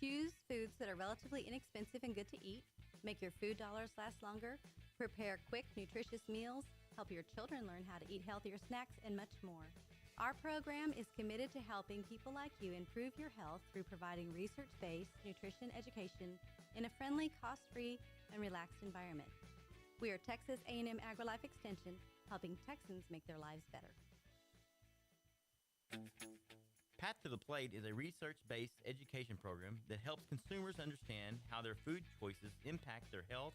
Choose foods that are relatively inexpensive and good to eat, make your food dollars last longer, prepare quick, nutritious meals, help your children learn how to eat healthier snacks, and much more. Our program is committed to helping people like you improve your health through providing research-based nutrition education in a friendly, cost-free, and relaxed environment. We are Texas A&M AgriLife Extension, helping Texans make their lives better. Path to the Plate is a research-based education program that helps consumers understand how their food choices impact their health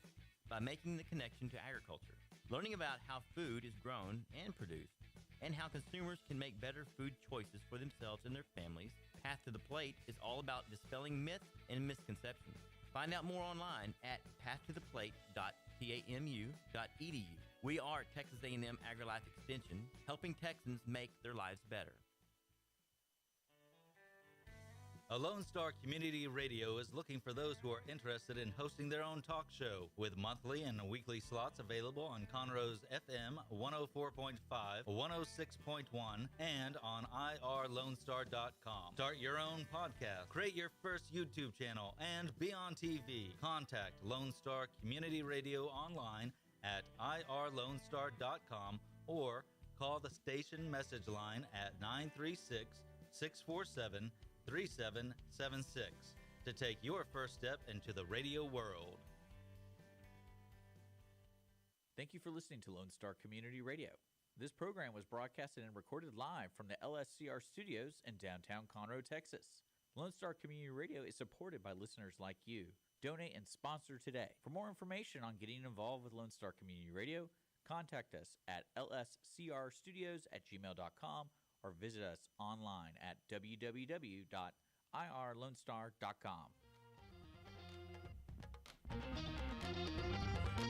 by making the connection to agriculture. Learning about how food is grown and produced, and how consumers can make better food choices for themselves and their families, Path to the Plate is all about dispelling myths and misconceptions. Find out more online at pathtotheplate.tamu.edu. We are Texas A&M AgriLife Extension, helping Texans make their lives better. A Lone Star Community Radio is looking for those who are interested in hosting their own talk show, with monthly and weekly slots available on Conroe's FM 104.5, 106.1, and on irlonestar.com. Start your own podcast, create your first YouTube channel, and be on TV. Contact Lone Star Community Radio online at irlonestar.com or call the station message line at 936-647-3776 to take your first step into the radio world. Thank you for listening to Lone Star Community Radio. This program was broadcasted and recorded live from the LSCR studios in downtown Conroe, Texas. Lone Star Community Radio is supported by listeners like you. Donate and sponsor today. For more information on getting involved with Lone Star Community Radio, contact us at lscrstudios@gmail.com or visit us online at www.irlonestar.com.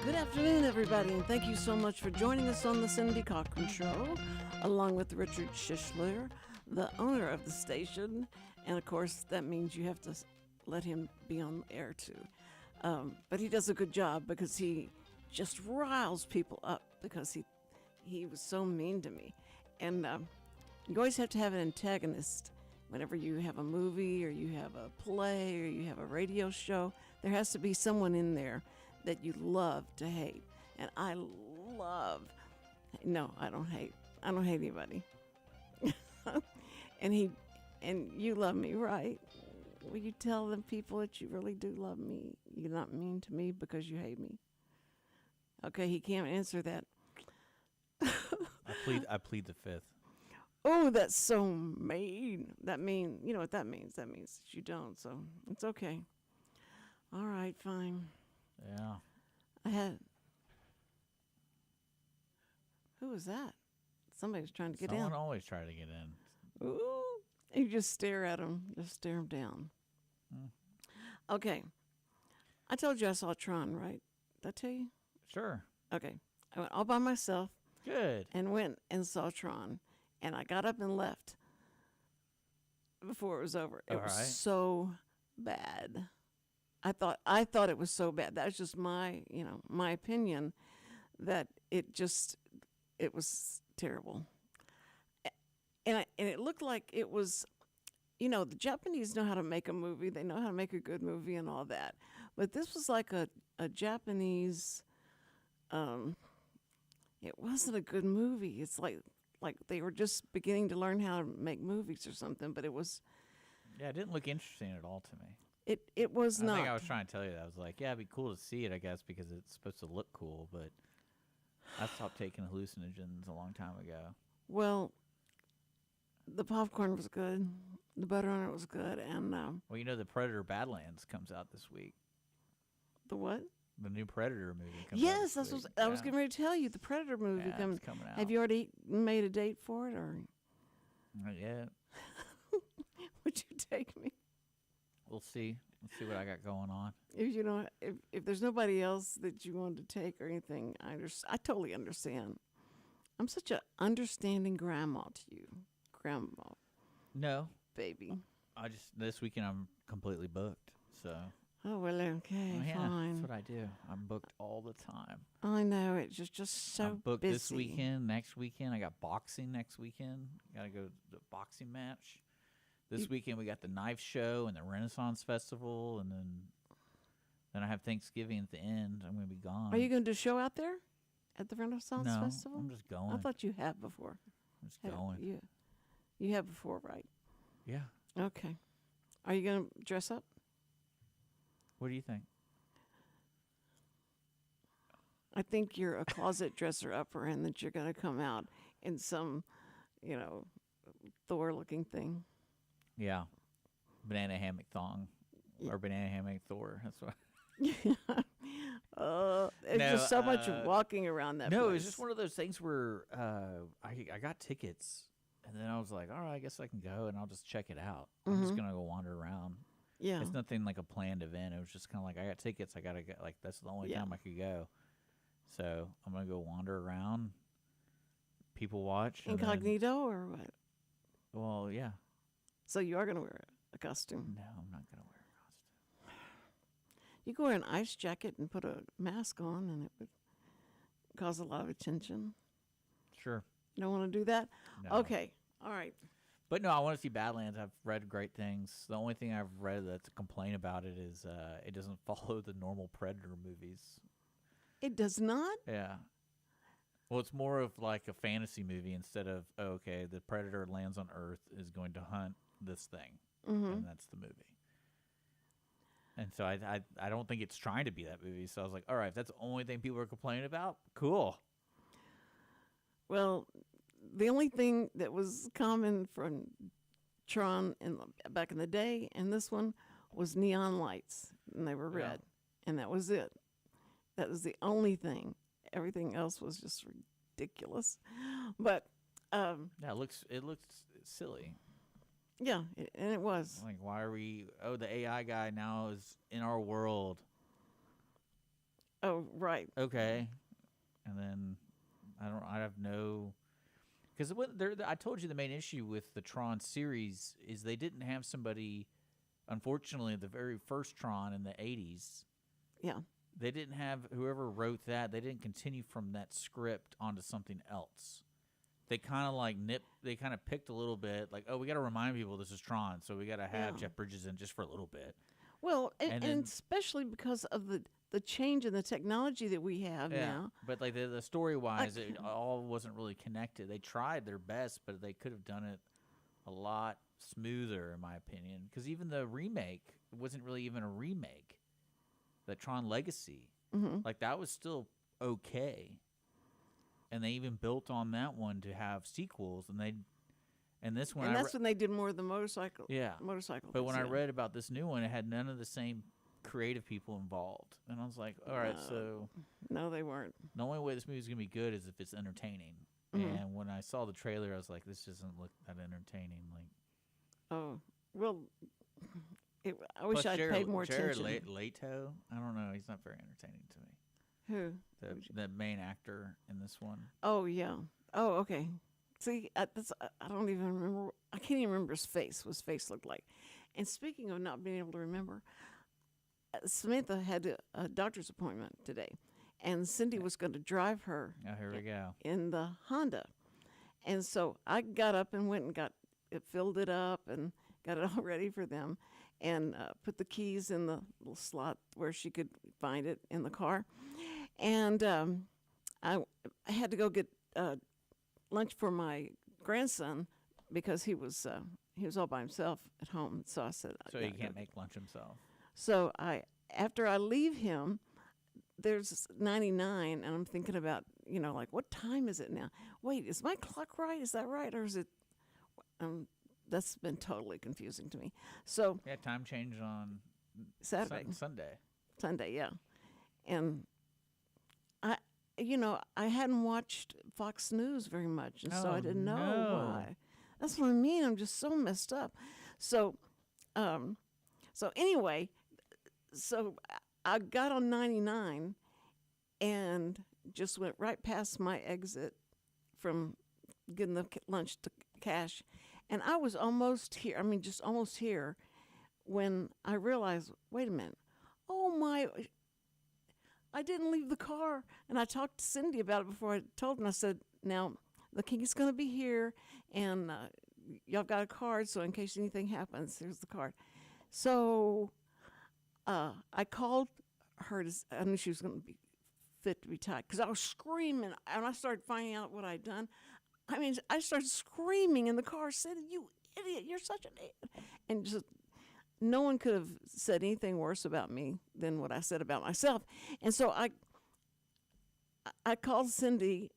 Good afternoon, everybody, and thank you so much for joining us on the Cindy Cochran Show, along with Richard Schischler, the owner of the station. And, of course, that means you have to let him be on the air, too. But he does a good job because he just riles people up because he was so mean to me. And you always have to have an antagonist. Whenever you have a movie or you have a play or you have a radio show, there has to be someone in there that you love to hate. And I don't hate anybody. and you love me, right? Will you tell them people that you really do love me? You're not mean to me because you hate me. Okay, he can't answer that. I plead the fifth. Oh, that's so mean. You know what that means? That means that you don't, so it's okay. All right, fine. Yeah. Who was that? Somebody's trying to get in. Someone always try to get in. Ooh, you just stare at him. Just stare him down. Okay. I told you I saw Tron, right? Did I tell you? Sure. Okay. I went all by myself. Good. And went and saw Tron. And I got up and left before it was over. It was so bad. I thought it was so bad. That's just my opinion, that it was terrible. And it looked like it was, the Japanese know how to make a movie. They know how to make a good movie and all that. But this was like a Japanese, it wasn't a good movie. It's like they were just beginning to learn how to make movies or something, but it was... Yeah, it didn't look interesting at all to me. It was not. I think I was trying to tell you that. I was like, yeah, it'd be cool to see it, I guess, because it's supposed to look cool, but I stopped taking hallucinogens a long time ago. Well, the popcorn was good. The butter on it was good, and... well, the Predator Badlands comes out this week. The what? The new Predator movie comes out this that's week. what I was getting ready to tell you. The Predator movie it's coming out. Have you already made a date for it, or? Not yet. Would you take me? We'll see. Let's see what I got going on. If there's nobody else that you want to take or anything, I totally understand. I'm such an understanding grandma to you, grandma. No, baby. This weekend I'm completely booked. So. Oh well, okay, yeah, fine. That's what I do. I'm booked all the time. I know, it's just so I'm booked busy. this weekend. Next weekend, I got boxing next weekend. Got to go to the boxing match. This weekend we got the knife show and the Renaissance Festival, and then I have Thanksgiving at the end. I'm going to be gone. Are you going to do a show out there at the Renaissance No, Festival? I'm just going. I thought you have before. I'm just going. You have before, right? Yeah. Okay. Are you going to dress up? What do you think? I think you're a closet dresser upper and that you're going to come out in some, Thor-looking thing. Yeah. Banana hammock thong. Yeah. Or banana hammock Thor. That's what. It's just so much walking around that place. No, it was just one of those things where I got tickets, and then I was like, all right, I guess I can go, and I'll just check it out. I'm just going to go wander around. Yeah. It's nothing like a planned event. It was just kind of like, I got tickets. I got to go. Like, that's the only time I could go. So I'm going to go wander around, people watch. Incognito or what? Well, yeah. So you are going to wear a costume? No, I'm not going to wear a costume. You could wear an ice jacket and put a mask on, and it would cause a lot of attention. Sure. You don't want to do that? No. Okay. All right. But no, I want to see Badlands. I've read great things. The only thing I've read that's a complaint about it is it doesn't follow the normal Predator movies. It does not? Yeah. Well, it's more of like a fantasy movie instead of, okay, the Predator lands on Earth, is going to hunt this thing, and that's the movie. And so I don't think it's trying to be that movie. So I was like, all right, if that's the only thing people are complaining about, cool. Well, the only thing that was common from Tron back in the day and this one was neon lights, and they were red, and that was it. That was the only thing. Everything else was just ridiculous. But yeah, it looks silly. Yeah, and it was. Like, why are we? Oh, the AI guy now is in our world. Oh, right. Okay, and then I have no. Because I told you the main issue with the Tron series is they didn't have somebody. Unfortunately, the very first Tron in the 80s. Yeah. They didn't have whoever wrote that. They didn't continue from that script onto something else. They kind of they kind of picked a little bit, like, oh, we got to remind people this is Tron, so we got to have Jeff Bridges in just for a little bit. Well, and especially because of the change in the technology that we have now. But like the story-wise, it all wasn't really connected. They tried their best, but they could have done it a lot smoother, in my opinion. Because even the remake wasn't really even a remake. The Tron Legacy, like that was still okay. And they even built on that one to have sequels, and this one. And that's when they did more of the motorcycle. Yeah, motorcycle. But when I read about this new one, it had none of the same creative people involved, and I was like, all right, so no, they weren't. The only way this movie's gonna be good is if it's entertaining. And when I saw the trailer, I was like, this doesn't look that entertaining. Like, oh well. I wish I'd paid more attention. Jared Leto, I don't know. He's not very entertaining to me. Who? The main actor in this one. Oh, yeah. Oh, okay. See, I don't even remember. I can't even remember his face, what his face looked like. And speaking of not being able to remember, Samantha had a doctor's appointment today, and Cindy was going to drive her. Oh, here we go. In the Honda. And so I got up and went and filled it up and got it all ready for them. And put the keys in the little slot where she could find it in the car. And I had to go get lunch for my grandson because he was all by himself at home. So I said, so he can't make lunch himself. So after I leave him, there's 99, and I'm thinking about, like, what time is it now? Wait, is my clock right? Is that right, or is it? That's been totally confusing to me. So yeah, time change on Saturday, Sunday, yeah. And I hadn't watched Fox News very much, and so I didn't know why. That's what I mean. I'm just so messed up. So anyway, I got on 99 and just went right past my exit from getting the lunch to cash. And I was almost here, just almost here, when I realized, wait a minute, oh my, I didn't leave the car. And I talked to Cindy about it before I told him. I said, now, the king's going to be here, and y'all got a card, so in case anything happens, here's the card. So I called her. I knew she was going to be fit to be tied because I was screaming, and I started finding out what I'd done. I mean, I started screaming in the car, said, "You idiot! You're such an idiot!" And just no one could have said anything worse about me than what I said about myself. And so I called Cindy,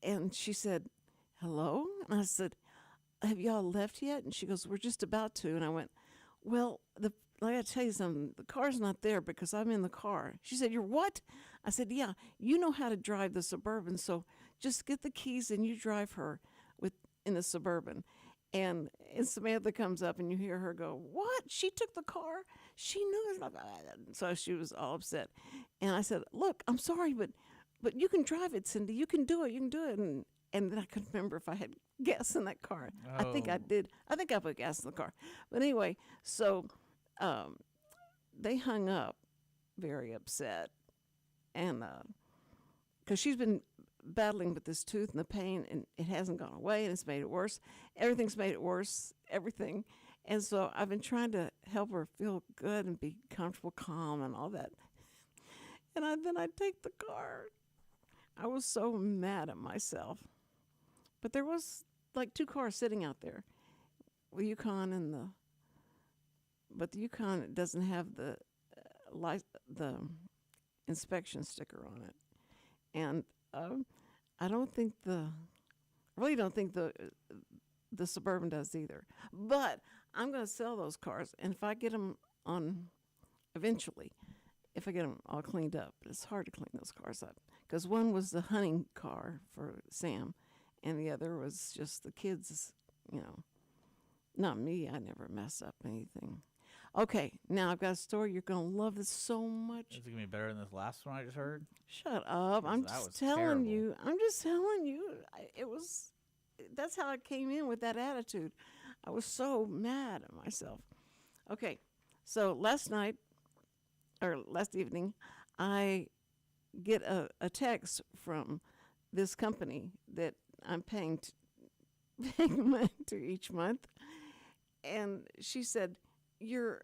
and she said, "Hello?" And I said, "Have y'all left yet?" And she goes, "We're just about to." And I went, "Well, I got to tell you something. The car's not there because I'm in the car." She said, "You're what?" I said, "Yeah, you know how to drive the Suburban, so just get the keys and you drive her in the Suburban." And Samantha comes up and you hear her go, "What? She took the car? She knew it." So she was all upset. And I said, "Look, I'm sorry, but you can drive it, Cindy. You can do it. You can do it." And then I couldn't remember if I had gas in that car. I think I did. I think I put gas in the car. But anyway, so they hung up very upset. And because she's been battling with this tooth and the pain, and it hasn't gone away, and it's made it worse. Everything's made it worse, everything. And so I've been trying to help her feel good and be comfortable, calm, and all that. And then I take the car. I was so mad at myself. But there was like 2 cars sitting out there. The Yukon but the Yukon doesn't have the inspection sticker on it. And I really don't think the Suburban does either. But I'm going to sell those cars, and if I get them eventually, if I get them all cleaned up, it's hard to clean those cars up. Because one was the hunting car for Sam, and the other was just the kids, Not me, I never mess up anything. Okay, now I've got a story. You're going to love this so much. Is it going to be better than this last one I just heard? Shut up. I'm just telling you. That's how I came in with that attitude. I was so mad at myself. Okay, so last evening, I get a text from this company that I'm paying money to each month. And she said, your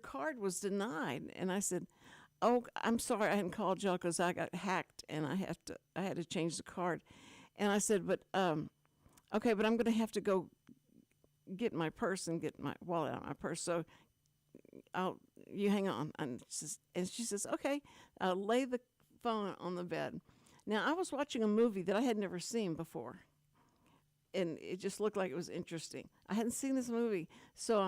card was denied. And I said, "Oh, I'm sorry, I hadn't called y'all because I got hacked and I had to change the card." And I said, "But okay, but I'm going to have to go get my purse and get my wallet out of my purse. So you hang on." And she says, "Okay, lay the phone on the bed." Now I was watching a movie that I had never seen before, and it just looked like it was interesting. I hadn't seen this movie, so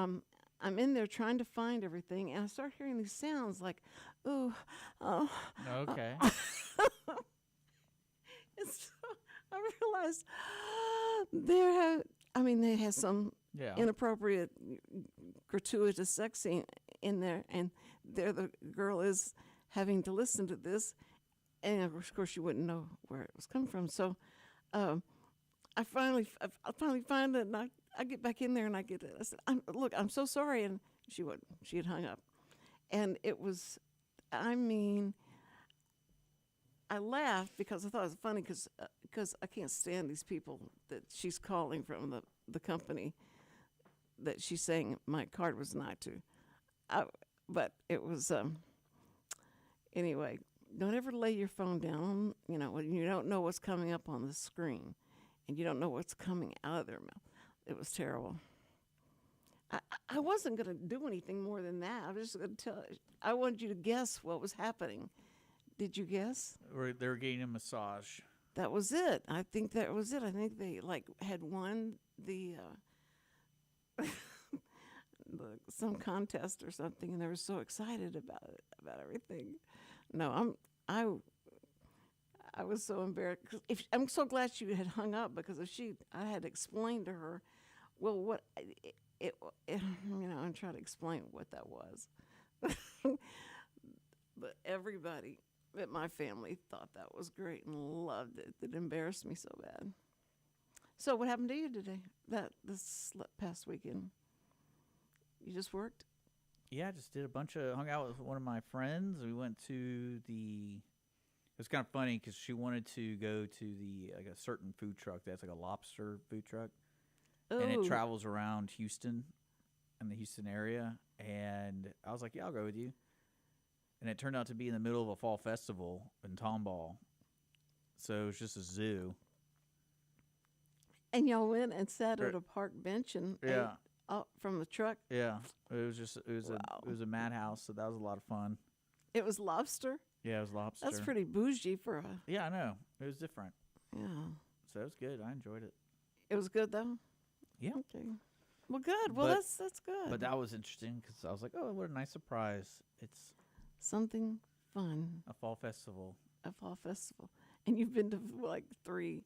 I'm in there trying to find everything, and I start hearing these sounds like, "Ooh, oh." Okay. And so I realized they had some inappropriate, gratuitous sex scene in there, and there the girl is having to listen to this, and of course she wouldn't know where it was coming from. So I finally find it, and I get back in there and I get it. I said, I'm so sorry. And she had hung up. And it was, I laughed because I thought it was funny because I can't stand these people that she's calling from the company that she's saying my card was denied to. But it was, anyway, don't ever lay your phone down, when you don't know what's coming up on the screen and you don't know what's coming out of their mouth. It was terrible. I wasn't going to do anything more than that. I was just going to I wanted you to guess what was happening. Did you guess? They were getting a massage. That was it. I think that was it. I think they had won the some contest or something, and they were so excited about everything. No, I was so embarrassed. I'm so glad she had hung up, because I had explained to her, well, what and try to explain what that was. But everybody at my family thought that was great and loved it. It embarrassed me so bad. So what happened to you today? This past weekend? You just worked? Yeah, I just did hung out with one of my friends. We went to it was kind of funny because she wanted to go to a certain food truck that's like a lobster food truck. and it Ooh. travels around Houston and the Houston area. And I was like, yeah, I'll go with you. And it turned out to be in the middle of a fall festival in Tomball. So it was just a zoo. And y'all went and sat Right. at a park bench and ate Yeah. up from the truck. Yeah. It Wow. was a madhouse, so that was a lot of fun. It was lobster. Yeah, it was lobster. That's pretty bougie for a. Yeah, I know. It was different. Yeah. So it was good. I enjoyed it. It was good though. Yeah. Okay. Well, good. Well, But- that's good. But that was interesting because I was like, oh, what a nice surprise. It's Something fun. a fall festival. A fall festival, and you've been to like 3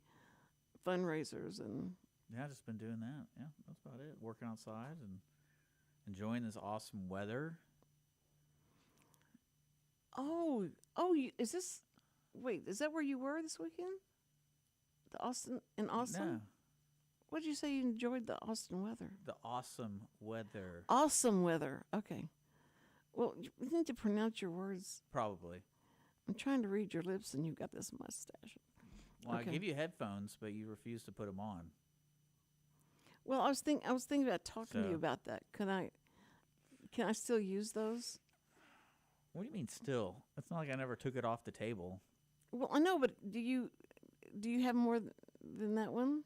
fundraisers and. Yeah, I've just been doing that. Yeah, that's about it. Working outside and enjoying this awesome weather. Oh, is this? Wait, is that where you were this weekend? The Austin in Austin. No, What did you say? You enjoyed the Austin weather. the awesome weather. Awesome weather. Okay. Well, you need to pronounce your words. Probably. I'm trying to read your lips, and you've got this mustache. Well, Okay. I gave you headphones, but you refused to put them on. Well, I was thinking about talking to you So- about that. Can I still use those? What do you mean still? It's not like I never took it off the table. Well, I know, but do you have more than that one?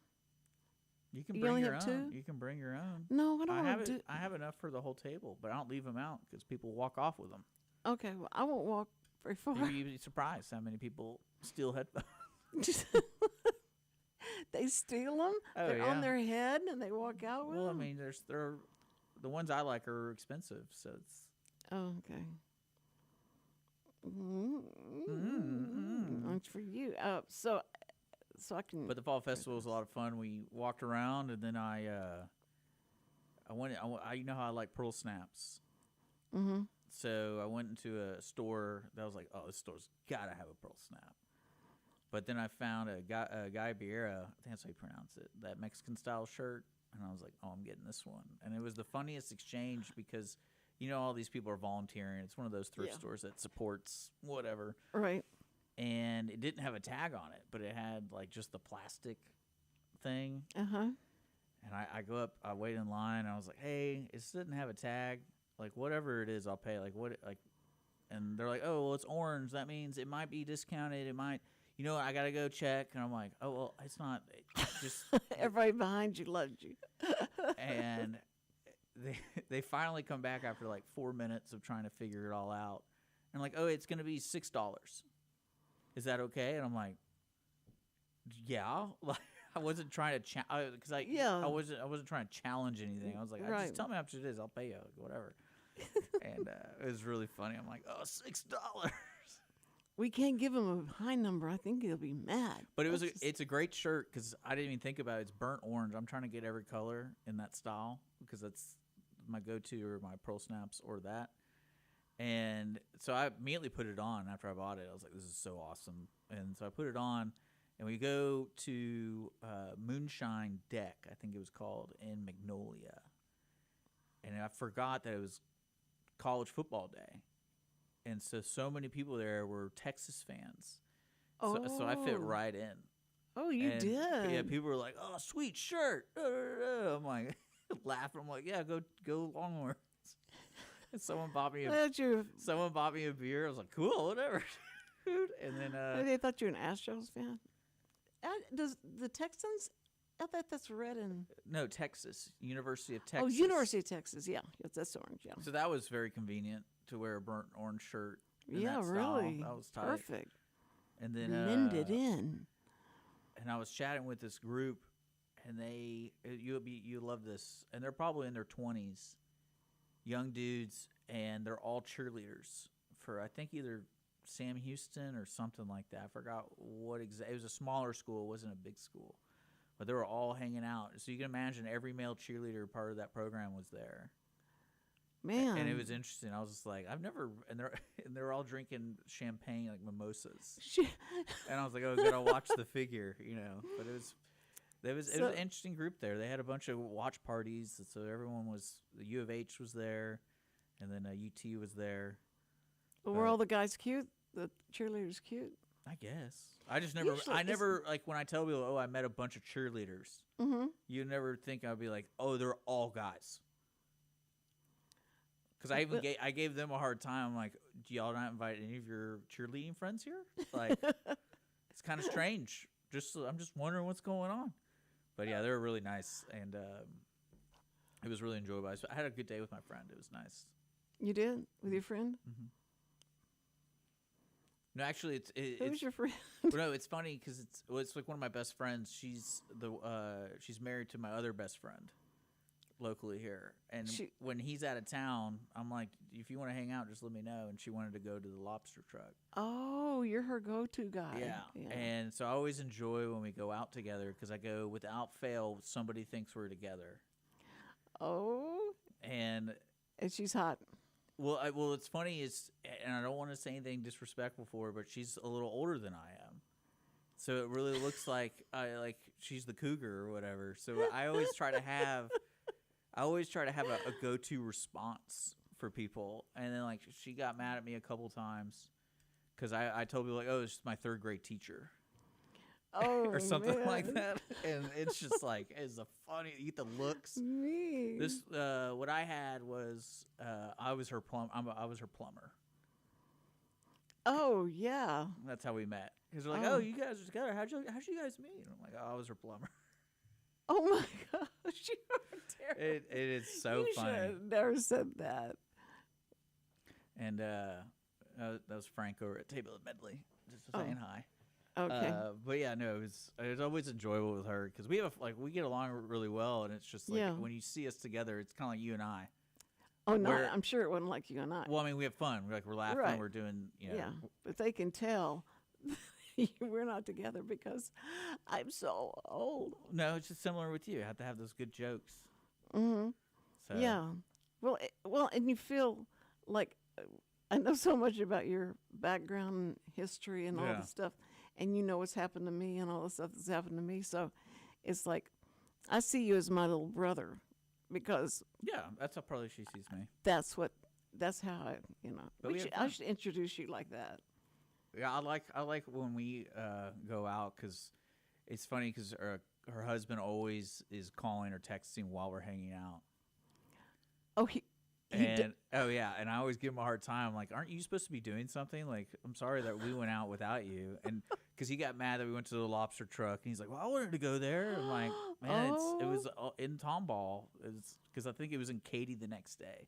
You can You bring only your have own. 2? You can bring your own. No, I don't I have want to it. I have enough for the whole table, but I don't leave them out because people walk off with them. Okay, well, I won't walk very far. You'd be surprised how many people steal headphones. They steal them. Oh, They're on yeah. their head, and they walk out with Well, I them. mean, the ones I like are expensive, so it's. Oh, okay. Mm. That's for you. So I can. But the fall festival was a lot of fun. We walked around, and then I you know how I like pearl snaps. Mm-hmm. So I went into a store that was like, oh, this store's gotta have a pearl snap. But then I found a Guy Biera, I think that's how you pronounce it, that Mexican style shirt, and I was like, oh, I'm getting this one. And it was the funniest exchange because, you know, all these people are volunteering. It's one of those thrift Yeah. stores that supports whatever. Right. And it didn't have a tag on it, but it had like just the plastic thing. Uh huh. And I go up, I wait in line, and I was like, hey, this doesn't have a tag. Like, whatever it is, I'll pay. And they're like, oh, well, it's orange. That means it might be discounted. It might, you know, I got to go check. And I'm like, oh, well, it's not. Just. Everybody behind you loves you. And they finally come back after like 4 minutes of trying to figure it all out. And like, oh, it's going to be $6. Is that okay? And I'm like, yeah. Like, I wasn't trying to because I wasn't trying to challenge anything. I was like, Right. just tell me how much it is. I'll pay you, like, whatever. And it was really funny. I'm like, oh, $6. We can't give him a high number. I think he'll be mad. But That's just- it's a great shirt because I didn't even think about it. It's burnt orange. I'm trying to get every color in that style because that's my go-to or my pearl snaps or that. And so I immediately put it on after I bought it. I was like, this is so awesome. And so I put it on, and we go to Moonshine Deck, I think it was called, in Magnolia. And I forgot that it was college football day. And so many people there were Texas fans. So I fit Oh. right in. Oh, you And, did. Yeah, people were like, "Oh, sweet shirt." I'm like, laughing. I'm like, "Yeah, go Longhorns." And someone bought me a beer. I was like, "Cool, whatever." Dude. And then They thought you were an Astros fan. Does the Texans? I thought that's red and. no, Texas, University of Texas. Oh, University of Texas. Yeah, yes, that's orange. Yeah. So that was very convenient to wear a burnt orange shirt. In Yeah, that style. really. That was tight. Perfect. And then Blended in. and I was chatting with this group, and you love this, and they're probably in their 20s, young dudes, and they're all cheerleaders for I think either Sam Houston or something like that. I forgot what exactly. It was a smaller school, it wasn't a big school, but they were all hanging out. So you can imagine every male cheerleader part of that program was there. Man. And it was interesting. I was just like, I've never, and they're all drinking champagne like mimosas. And I was like, oh, good, I'll watch the figure, you know. But it was an interesting group there. They had a bunch of watch parties, so everyone was. The U of H was there, and then UT was there. Were all the guys cute? The cheerleaders cute? I guess. I just never. Usually I it's- never like when I tell people, "Oh, I met a bunch of cheerleaders." Mm-hmm. You never think I'd be like, "Oh, they're all guys." Because I gave them a hard time. I'm like, "Do y'all not invite any of your cheerleading friends here?" Like, it's kind of strange. I'm just wondering what's going on. But yeah, they were really nice, and it was really enjoyable. I had a good day with my friend. It was nice. You did with your friend? Mm-hmm. No, actually, Who's your friend? well, no, it's funny because it's like one of my best friends. She's married to my other best friend locally here, and when he's out of town, I'm like, if you want to hang out, just let me know. And she wanted to go to the lobster truck. Oh, you're her go-to guy. Yeah. And so I always enjoy when we go out together because I go without fail. Somebody thinks we're together. Oh. And she's hot. Well, it's funny is, and I don't want to say anything disrespectful for her, but she's a little older than I am, so it really looks like she's the cougar or whatever. So I always try to have a go-to response for people, and then like she got mad at me a couple times because I told people like, oh, it's my third grade teacher. Oh, or something man. like that, and it's just like it's a funny. You get the looks. Me. This what I had was I was her I was her plumber. Oh yeah. That's how we met. Because they're like, oh, you guys are together. How'd you guys meet? And I'm like, oh, I was her plumber. Oh my gosh, you're terrible. It is so you funny. should have never said that. And that was Frank over at Table of Medley, just saying hi. Okay. But yeah, no, it was always enjoyable with her because we get along really well, and it's just like when you see us together, it's kind of like you and I. Oh no, I'm sure it wasn't like you and I. Well, I mean, we have fun. We're laughing. Right. We're doing, Yeah, but they can tell we're not together because I'm so old. No, it's just similar with you. You have to have those good jokes. Mm-hmm. So. Yeah. Well, and you feel like I know so much about your background, history, and all this stuff, and you know what's happened to me and all the stuff that's happened to me. So it's like I see you as my little brother because that's how probably she sees me. that's how I But I should introduce you like that. Yeah, I like when we go out because it's funny because her husband always is calling or texting while we're hanging out. Oh, and I always give him a hard time. Like, aren't you supposed to be doing something? Like, I'm sorry that we went out without you. And because he got mad that we went to the lobster truck, and he's like, "Well, I wanted to go there." I'm like, man, it was in Tomball. Because I think it was in Katy the next day.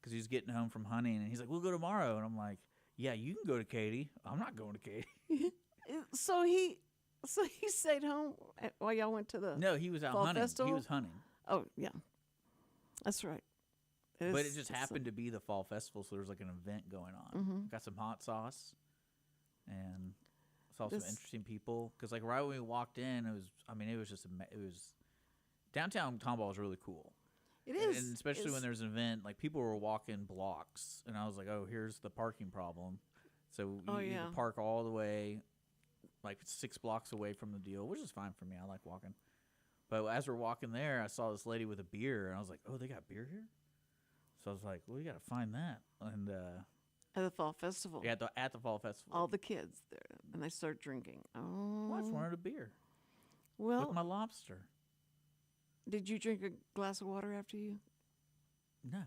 Because he was getting home from hunting, and he's like, "We'll go tomorrow." And I'm like, "Yeah, you can go to Katy. I'm not going to Katy." So he stayed home while y'all went to the No, he was out fall hunting. festival? He was hunting. Oh yeah, that's right. But it just happened to be the fall festival, so there was like an event going on. Mm-hmm. Got some hot sauce, and saw some interesting people. Because like right when we walked in, it was just downtown Tomball is really cool. It is, and especially when there's an event, like people were walking blocks, and I was like, oh, here's the parking problem. So you park all the way, like 6 blocks away from the deal, which is fine for me. I like walking. But as we're walking there, I saw this lady with a beer, and I was like, oh, they got beer here? So I was like, well, you got to find that. And at the fall festival. Yeah, at the fall festival. All the kids there, and they start drinking. Oh. Well, I just wanted a beer. Well, with my lobster. Did you drink a glass of water after you? No.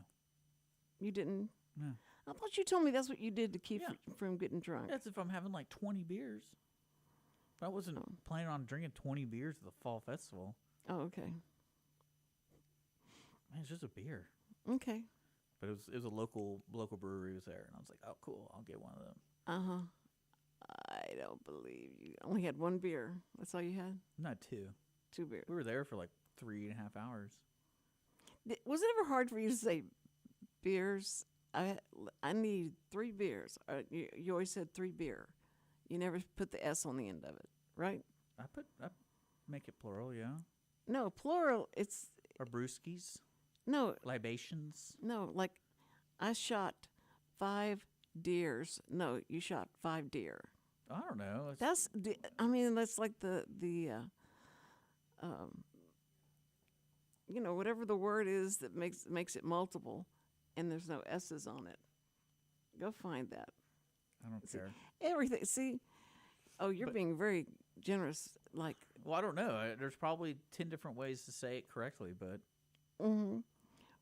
You didn't? No. I thought you told me that's what you did to keep from getting drunk. That's if I'm having like 20 beers. I wasn't planning on drinking 20 beers at the fall festival. Oh, okay. Man, it's just a beer. Okay. But it was a local brewery was there, and I was like, oh, cool, I'll get one of them. Uh-huh. I don't believe you only had one beer. That's all you had? Not 2. 2 beers. We were there for like 3.5 hours. Was it ever hard for you to say beers? I need 3 beers. You always said 3 beer. You never put the S on the end of it, right? I make it plural, yeah. No, plural. It's or brewskis. No libations. No, like I shot 5 deers. No, you shot 5 deer. I don't know. That's like the whatever the word is that makes it multiple, and there's no S's on it. Go find that. I don't care. Everything. See, Oh, you're being very generous. Like, Well, I don't know. There's probably 10 different ways to say it correctly, but mm-hmm.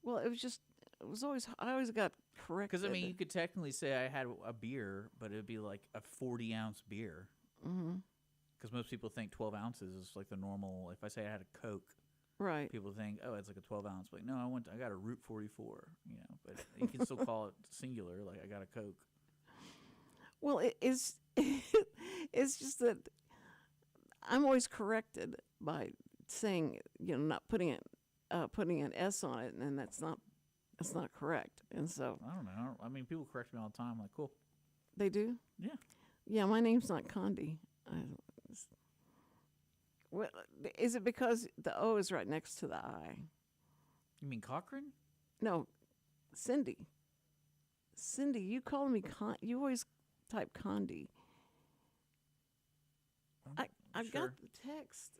Well, it was always, I always got corrected. because I mean, you could technically say I had a beer, but it'd be like a 40-ounce beer. Mm-hmm. Because most people think 12 ounces is like the normal. If I say I had a Coke, Right. people think, oh, it's like a 12 ounce. But no, I got a Route 44. But you can still call it singular. Like I got a Coke. Well, it's it's just that I'm always corrected by saying, not putting an S on it, and that's not correct. And so I don't know. I mean, people correct me all the time. I'm like, cool. they do. Yeah. Yeah, my name's not Condi. Well, is it because the O is right next to the I? You mean Cochran? No, Cindy. Cindy, you call me you always type Condi. I Sure. got the text.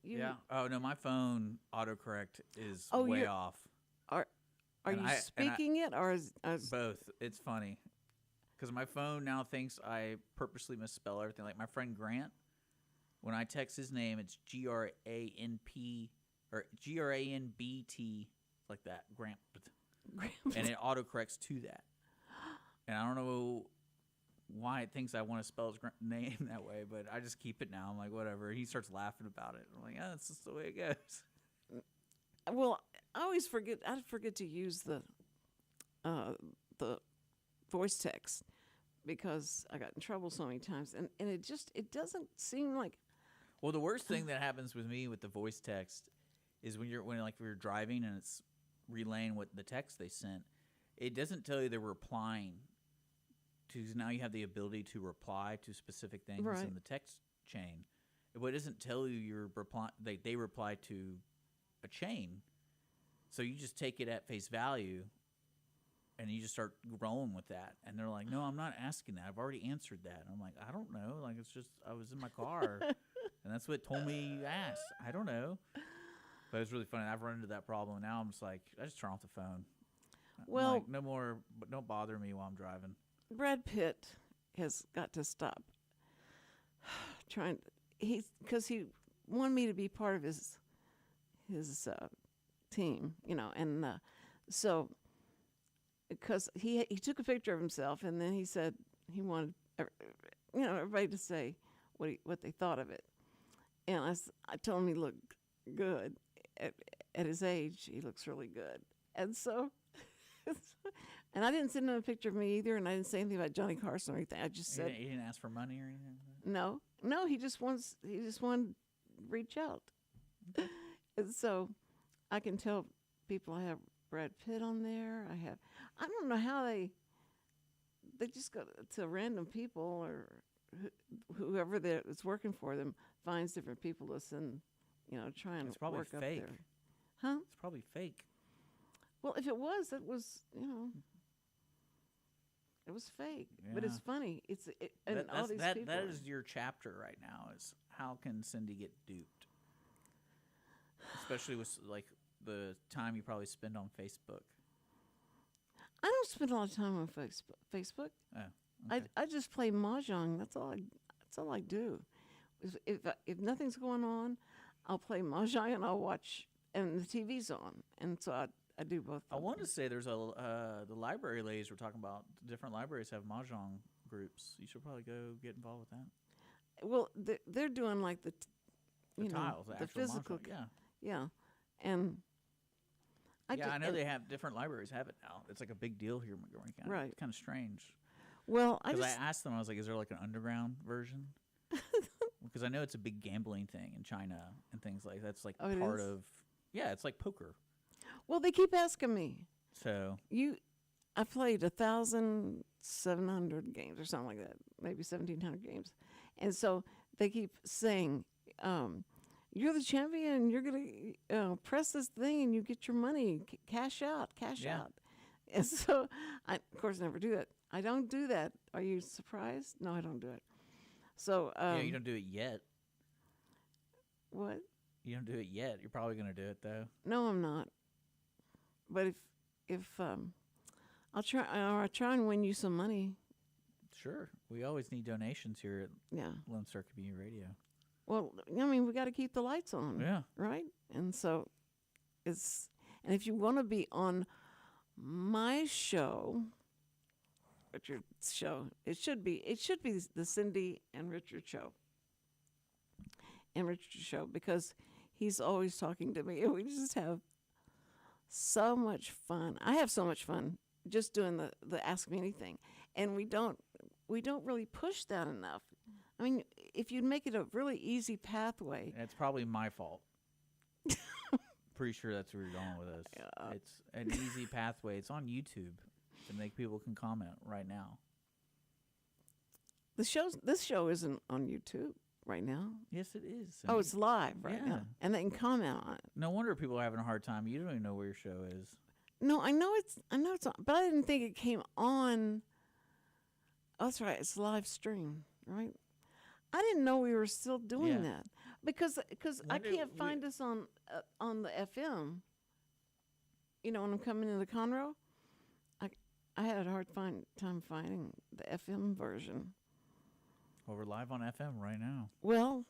Yeah. Oh no, my phone autocorrect is Oh, way you're- off. Are And you I- speaking it or is Both. It's funny because my phone now thinks I purposely misspell everything. Like my friend Grant, when I text his name, it's GRANP or GRANBT, like that, Grant, and it autocorrects to that. And I don't know why it thinks I want to spell his name that way, but I just keep it now. I'm like, whatever. He starts laughing about it. I'm like, oh, that's just the way it goes. Well, I always forget. I forget to use the voice text because I got in trouble so many times, and it doesn't seem like. Well, the worst thing that happens with me with the voice text is when you're driving and it's relaying what the text they sent, it doesn't tell you they're replying to. Now you have the ability to reply to specific things Right. in the text chain. It doesn't tell you you're reply. They reply to a chain, so you just take it at face value, and you just start rolling with that. And they're like, "No, I'm not asking that. I've already answered that." And I'm like, "I don't know. Like it's just I was in my car." And that's what it told me you asked. I don't know. But it was really funny. I've run into that problem. And now I'm just like, I just turn off the phone. I'm Well- like, no more, don't bother me while I'm driving. Brad Pitt has got to stop trying. Because he wanted me to be part of his team, and so because he took a picture of himself and then he said he wanted everybody to say what they thought of it, and I told him he looked good at his age. He looks really good, and so. And I didn't send him a picture of me either, and I didn't say anything about Johnny Carson or anything. I just said You didn't ask for money or anything? no. He just wanted to reach out, and so I can tell people I have Brad Pitt on there. I don't know how they just go to random people or whoever is working for them finds different people to send, try and It's probably work up fake. there. Huh? It's probably fake. Well, if it was, it was, it was fake. But it's Yeah. funny. And all these people. That is your chapter right now. Is how can Cindy get duped? Especially with like the time you probably spend on Facebook. I don't spend a lot of time on Facebook. Oh, okay. I just play mahjong. That's all I do. If nothing's going on, I'll play mahjong and I'll watch, and the TV's on, and so I do both. I want to say there's the library ladies were talking about. Different libraries have mahjong groups. You should probably go get involved with that. Well, they're doing like the Tiles, the actual physical. mahjong, Yeah, and I know they have different libraries have it now. It's like a big deal here in Montgomery County. Right. It's kind of strange. Well, Because I asked them, I was like, is there like an underground version? Because I know it's a big gambling thing in China and things like that's like Oh, it part is? of. Yeah, it's like poker. Well, they keep asking me. So I played 1,700 games or something like that, maybe 1,700 games, and so they keep saying, "You're the champion. You're gonna press this thing and you get your money. Cash out, cash Yeah. out." And so I, of course, never do that. I don't do that. Are you surprised? No, I don't do it. So yeah, you don't do it yet. what? You don't do it yet. You're probably gonna do it though. No, I'm not. But if I'll try and win you some money. Sure. We always need donations here at Yeah. Lone Star Community Radio. Well, I mean, we got to keep the lights on. Yeah. Right? And so and if you want to be on my show, Richard's show, it should be the Cindy and Richard show. And Richard's show, because he's always talking to me, and we just have so much fun. I have so much fun just doing the Ask Me Anything, and we don't really push that enough. I mean, if you'd make it a really easy pathway. And it's probably my fault. Pretty sure that's where you're going with this. Yeah. It's an easy pathway. It's on YouTube to make people can comment right now. This show isn't on YouTube right now. Yes, it is. Oh, it's live right Yeah. now, and they can comment on it. No wonder people are having a hard time. You don't even know where your show is. No, I know it's on, but I didn't think it came on. Oh, that's right. It's live stream, right? I didn't know we were still doing that because I When did can't find us on the FM. You know, when I'm coming into Conroe, I had a hard time finding the FM version. Well, we're live on FM right now. Well,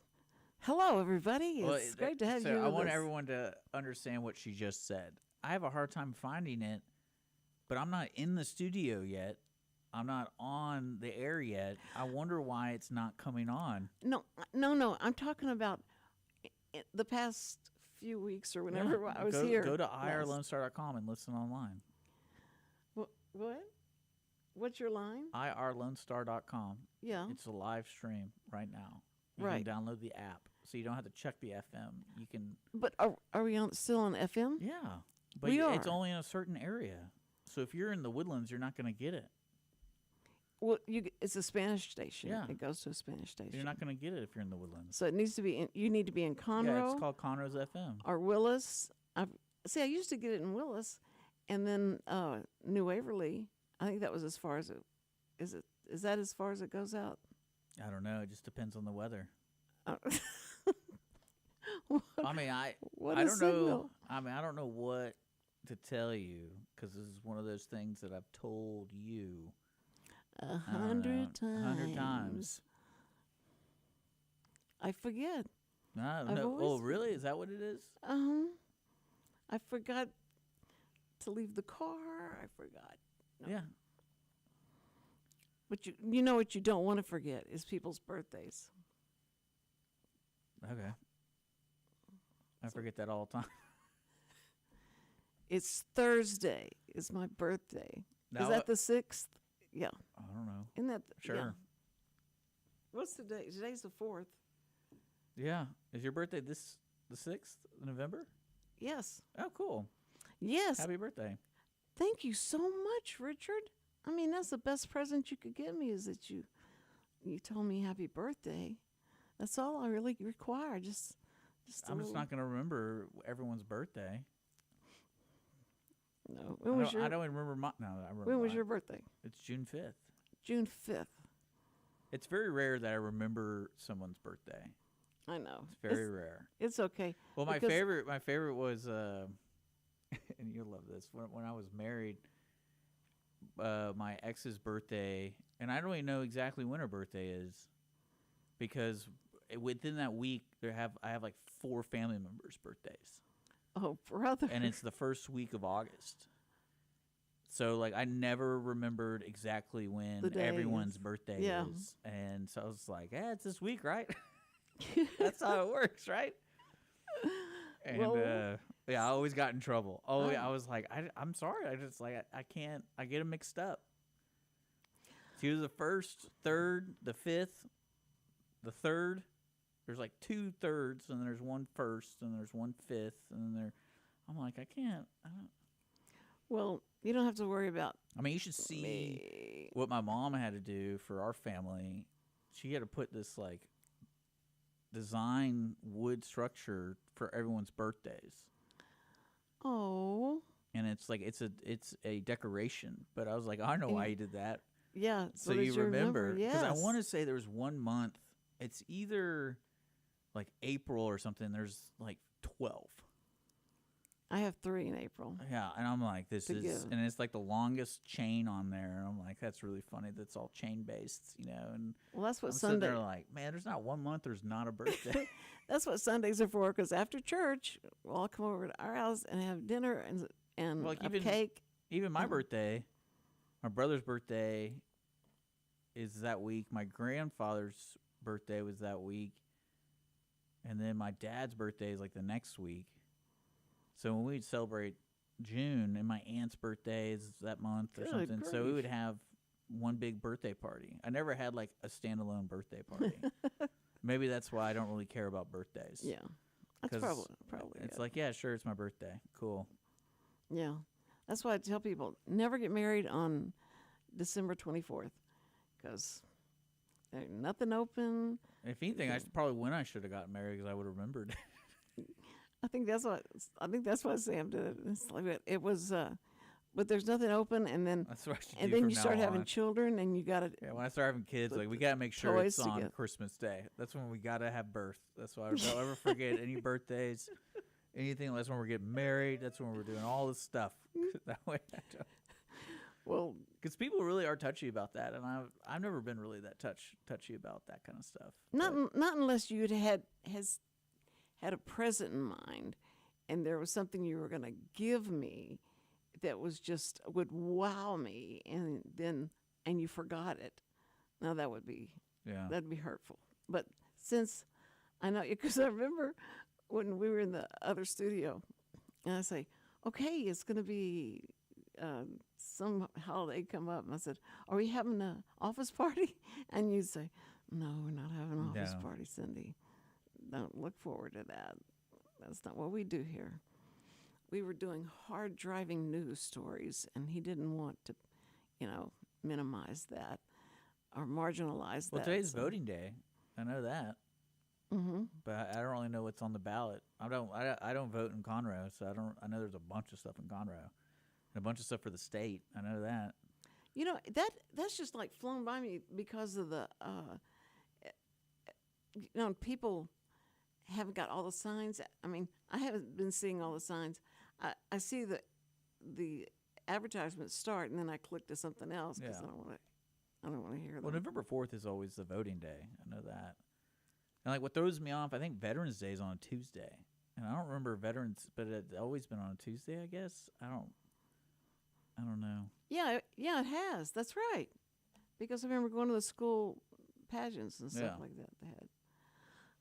hello everybody. It's great to have you. I with want us. everyone to understand what she just said. I have a hard time finding it, but I'm not in the studio yet. I'm not on the air yet. I wonder why it's not coming on. No. I'm talking about the past few weeks or whenever I was here. Go to last. irlonestar.com and listen online. What? What's your line? irlonestar.com. Yeah. It's a live stream right now. You Right. can download the app, so you don't have to check the FM. You can. But are we still on FM? Yeah, but We it's are. only in a certain area. So if you're in the Woodlands, you're not going to get it. Well, it's a Spanish station. Yeah. It goes to a Spanish station. You're not going to get it if you're in the Woodlands. So it needs to be. You need to be in Conroe. Yeah, it's called Conroe's FM. Or Willis. I used to get it in Willis, and then New Waverly. I think that was as far as it. Is that as far as it goes out? I don't know. It just depends on the weather. What- I mean, what I a don't know. signal. I mean, I don't know what to tell you because this is one of those things that I've told you 100 times. 100 times. I forget. I don't I've know. Oh, always- really? Is that what it is? I forgot to leave the car. I forgot. No. Yeah. But you know what you don't want to forget is people's birthdays. Okay. I forget that all the time. It's Thursday. Is my birthday. Now, Is that the 6th? Yeah. I don't know. Isn't that Sure. Yeah. What's the day? Today's the 4th. Yeah. Is your birthday the 6th of November? Yes. Oh, cool. Yes. Happy birthday. Thank you so much, Richard. I mean, that's the best present you could give me is that you told me happy birthday. That's all I really require. Just a I'm just little- not going to remember everyone's birthday. No. I don't even remember my. No, I remember. When was mine. your birthday? It's June 5th. June 5th. It's very rare that I remember someone's birthday. I know. It's very rare. It's okay. Well, my because- favorite was, and you'll love this. When I was married, my ex's birthday, and I don't even know exactly when her birthday is, because within that week I have like 4 family members' birthdays, Oh, brother. and it's the first week of August. So like I never remembered exactly when The everyone's days. birthday Yeah. is, and so I was like, it's this week, right? That's how it works, right? And Well- yeah, I always got in trouble. Oh, yeah, Oh. I was like, I'm sorry. I just like I can't. I get them mixed up. She was the 1st, 3rd, the 5th, the 3rd. There's like 2 3rds, and there's 1 1st, and there's 1 5th, and then I'm like, I can't. I don't. Well, you don't have to worry about I mean, you should see me. what my mom had to do for our family. She had to put this like design wood structure for everyone's birthdays. Oh, And it's like it's a decoration, but I was like, I know why you did that. yeah. So that you remember? Yes. I want to say there was 1 month. It's either like April or something. There's like 12. I have 3 in April. Yeah, and I'm like, this To is, give. and it's like the longest chain on there. And I'm like, that's really funny. That's all chain based, And Well, that's what I'm sitting Sunday. there like, man, there's not 1 month there's not a birthday. That's what Sundays are for. Because after church, we'll all come over to our house and have dinner and Like a even- cake. Even my Mhm. birthday, my brother's birthday is that week. My grandfather's birthday was that week. And then my dad's birthday is like the next week. So when we'd celebrate June, and my aunt's birthday is that month or Good something, so we grief. would have one big birthday party. I never had like a standalone birthday party. Maybe that's why I don't really care about birthdays. Yeah, that's 'Cause probably It's it. like, yeah, sure, it's my birthday. Cool. Yeah, that's why I tell people never get married on December 24th, because there's nothing open. If anything, probably when I should have gotten married because I would have remembered. I think that's why Sam did it. It's like it was, but there's nothing open, and then That's what I should and do then from you now start having on. children, and you got to. Yeah, when I start having kids, put like we the gotta make sure toys it's on together. Christmas Day. That's when we gotta have birth. That's why I don't ever forget any birthdays, anything. That's when we're getting married. That's when we're doing all this stuff. That way, Well, because people really are touchy about that, and I've never been really that touchy about that kind of stuff. not unless you had a present in mind, and there was something you were going to give me that was just would wow me, and you forgot it. Now that'd be hurtful. But since I know, because I remember when we were in the other studio, and I say, okay, it's going to be some holiday come up, and I said, are we having an office party? And you'd say, no, we're not having an office No. party, Cindy. Don't look forward to that. That's not what we do here. We were doing hard driving news stories, and he didn't want to, minimize that or marginalize Well, that. today's so- voting day. I know that, Mhm. but I don't really know what's on the ballot. I don't vote in Conroe, so I know there's a bunch of stuff in Conroe, and a bunch of stuff for the state. I know that. That's just like flown by me because of the people haven't got all the signs. I mean, I haven't been seeing all the signs. I see the advertisements start, and then I click to something else because Yeah. I don't want to hear Well, them. November 4th is always the voting day. I know that. And like what throws me off, I think Veterans Day is on a Tuesday, and I don't remember Veterans, but it's always been on a Tuesday. I guess I don't know. Yeah, it has. That's right. Because I remember going to the school pageants and stuff Yeah. like that. They had.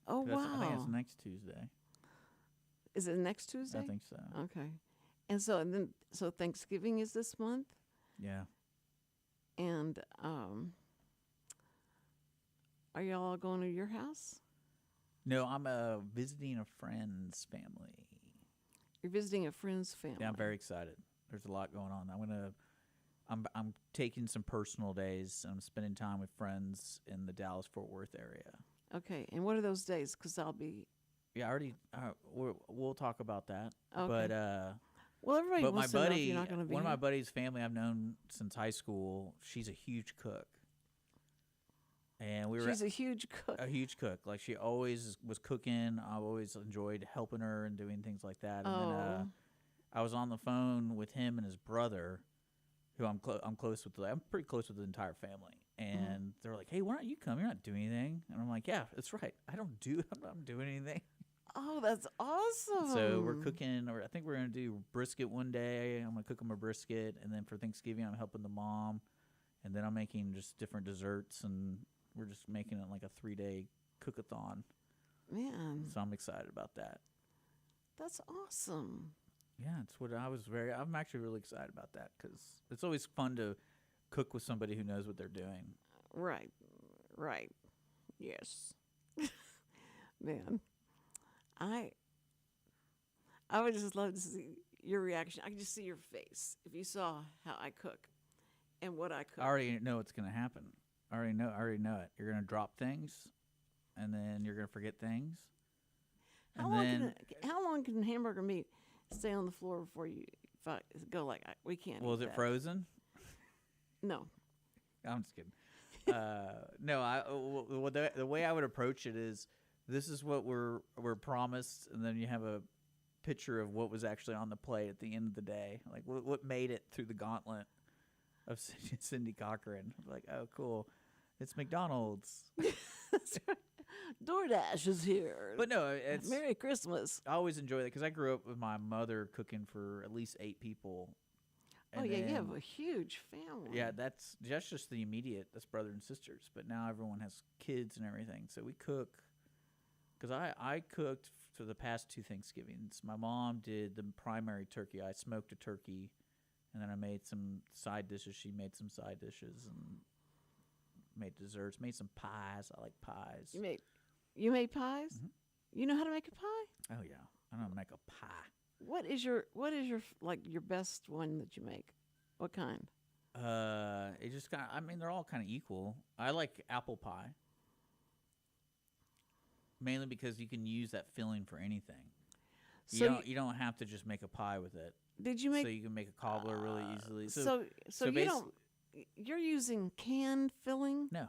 Oh I think wow! it's next Tuesday. Is it next Tuesday? I think so. Okay. And so Thanksgiving is this month, Yeah. and are y'all all going to your house? No, I'm visiting a friend's family. You're visiting a friend's family. Yeah, I'm very excited. There's a lot going on. I'm taking some personal days. I'm spending time with friends in the Dallas-Fort Worth area. Okay, and what are those days? Because I'll be. Yeah, I already. We'll talk about that. Okay. But Well, everybody but my wants to know if buddy, you're not going to be one of my here. buddy's family I've known since high school. She's a huge cook, and we were She's a huge cook. a huge cook. Like she always was cooking. I've always enjoyed helping her and doing things like that. And then Oh. I was on the phone with him and his brother, who I'm close with. I'm pretty close with the entire family. And they're like, "Hey, why don't you come? You're not doing anything." And I'm like, "Yeah, that's right. I'm not doing anything." Oh, that's awesome. So we're cooking, or I think we're gonna do brisket one day. I'm gonna cook them a brisket, and then for Thanksgiving, I'm helping the mom, and then I'm making just different desserts, and we're just making it like a 3-day cookathon. Man, So I'm excited about that. that's awesome. Yeah, it's what I'm actually really excited about that because it's always fun to cook with somebody who knows what they're doing. Right. Yes. Man, I would just love to see your reaction. I can just see your face if you saw how I cook and what I cook. I already know what's gonna happen. I already know it. You're gonna drop things, and then you're gonna forget things. How And long then, how long can hamburger meat stay on the floor before you go like we can't? well, is eat it that. frozen? No. I'm just kidding. No, the way I would approach it is, this is what we're promised, and then you have a picture of what was actually on the plate at the end of the day. Like what made it through the gauntlet of Cindy Cochran. Like, oh, cool. It's McDonald's. DoorDash is here. But no, it's Merry Christmas. I always enjoy that because I grew up with my mother cooking for at least 8 people. Oh, yeah, you have a huge family. Yeah, that's just the immediate. That's brother and sisters. But now everyone has kids and everything. So we cook. Because I cooked for the past 2 Thanksgivings. My mom did the primary turkey. I smoked a turkey. And then I made some side dishes. She made some side dishes and made desserts. Made some pies. I like pies. You made pies? Mm-hmm. You know how to make a pie? Oh, yeah. I know how to make a pie. What is your like your best one that you make? What kind? It just kind of, I mean, they're all kind of equal. I like apple pie. Mainly because you can use that filling for anything. So you don't have to just make a pie with it. Did you make? So you can make a cobbler really easily. So you don't. You're using canned filling? No.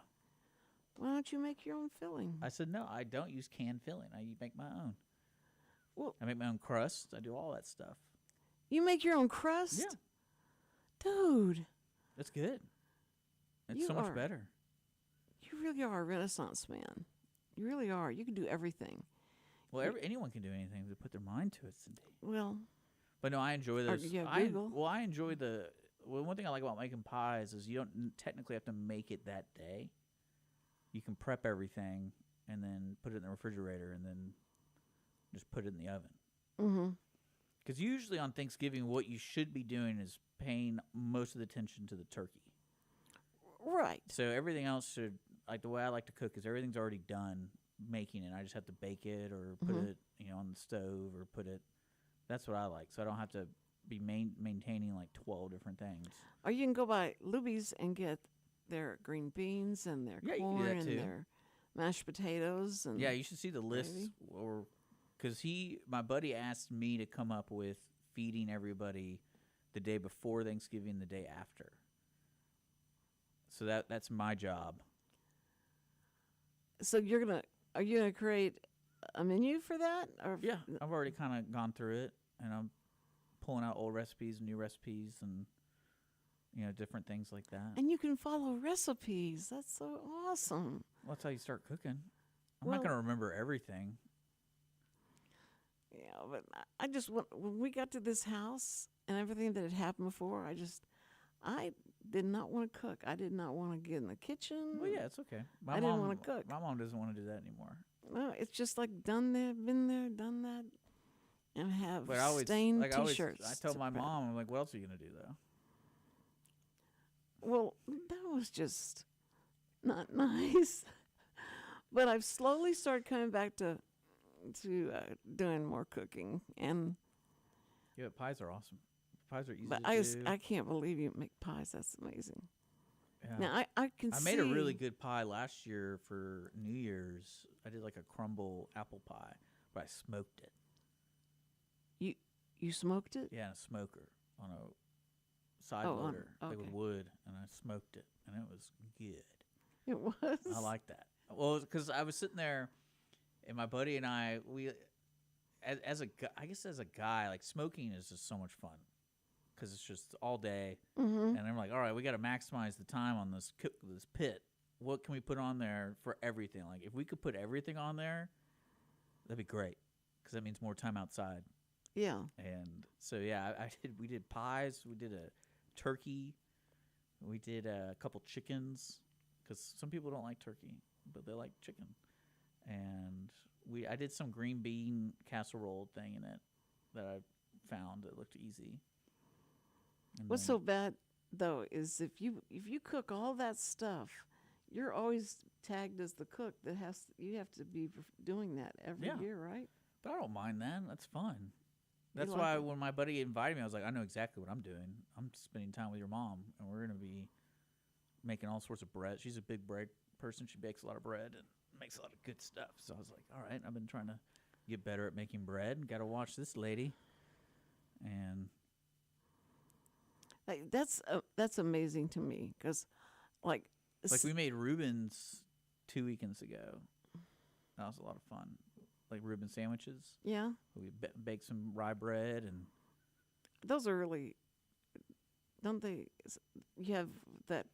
Why don't you make your own filling? I said no. I don't use canned filling. I make my own. Well, I make my own crust. I do all that stuff. You make your own crust? Yeah. Dude. That's good. It's You so much are- better. You really are a Renaissance man. You really are. You can do everything. Well, anyone can do anything to put their mind to it, Cindy. Well, But no, I enjoy those. you have I Google. enjoy one thing I like about making pies is you don't technically have to make it that day. You can prep everything and then put it in the refrigerator and then just put it in the oven. mm-hmm. Because usually on Thanksgiving, what you should be doing is paying most of the attention to the turkey. Right. So everything else should, like the way I like to cook is everything's already done making it. I just have to bake it or put it, on the stove or put it. That's what I like. So I don't have to be maintaining like 12 different things. Or you can go by Luby's and get their green beans and their Yeah, you can do corn that and too. their mashed potatoes. And Yeah, you should see the list, Maybe. or because my buddy asked me to come up with feeding everybody the day before Thanksgiving, the day after. So that's my job. So are you gonna create a menu for that? Or Yeah, I've already kind of gone through it, and I'm pulling out old recipes, new recipes, and different things like that. And you can follow recipes. That's so awesome. Well, that's how you start cooking. I'm Well- not going to remember everything. Yeah, but I just when we got to this house and everything that had happened before, I did not want to cook. I did not want to get in the kitchen. Well, yeah, it's okay. I didn't wanna cook. My mom doesn't want to do that anymore. No, it's just like done there, been there, done that, and have But I always, stained like, T-shirts. I told to my prep. mom, I'm like, what else are you going to do, though? Well, that was just not nice. But I've slowly started coming back to doing more cooking, and Yeah, but pies are awesome. Pies are easy but to do. I can't believe you make pies. That's amazing. Yeah. Now I can I see. made a really good pie last year for New Year's. I did like a crumble apple pie, but I smoked it. You smoked it? Yeah, in a smoker on a side Oh, loader, like okay. with wood, and I smoked it, and it was good. It was. I like that. Well, because I was sitting there, and my buddy and I, as a guy, like smoking is just so much fun, because it's just all day, Mm-hmm. and I'm like, all right, we got to maximize the time on this pit. What can we put on there for everything? Like, if we could put everything on there, that'd be great, because that means more time outside. Yeah. And so yeah, we did pies, we did a turkey, we did a couple chickens, because some people don't like turkey, but they like chicken. And I did some green bean casserole thing in it that I found that looked easy. And What's then- so bad though is if you cook all that stuff, you're always tagged as the cook that you have to be doing that every Yeah. year, right? But I don't mind that. That's fun. That's like why it? when my buddy invited me, I was like, I know exactly what I'm doing. I'm spending time with your mom, and we're going to be making all sorts of bread. She's a big bread person. She bakes a lot of bread and makes a lot of good stuff. So I was like, all right, I've been trying to get better at making bread. Got to watch this lady. And Like, that's amazing to me because, like we made Reuben's 2 weekends ago. That was a lot of fun. like Reuben sandwiches. Yeah. We bake some rye bread and. Those are really, don't they? You have that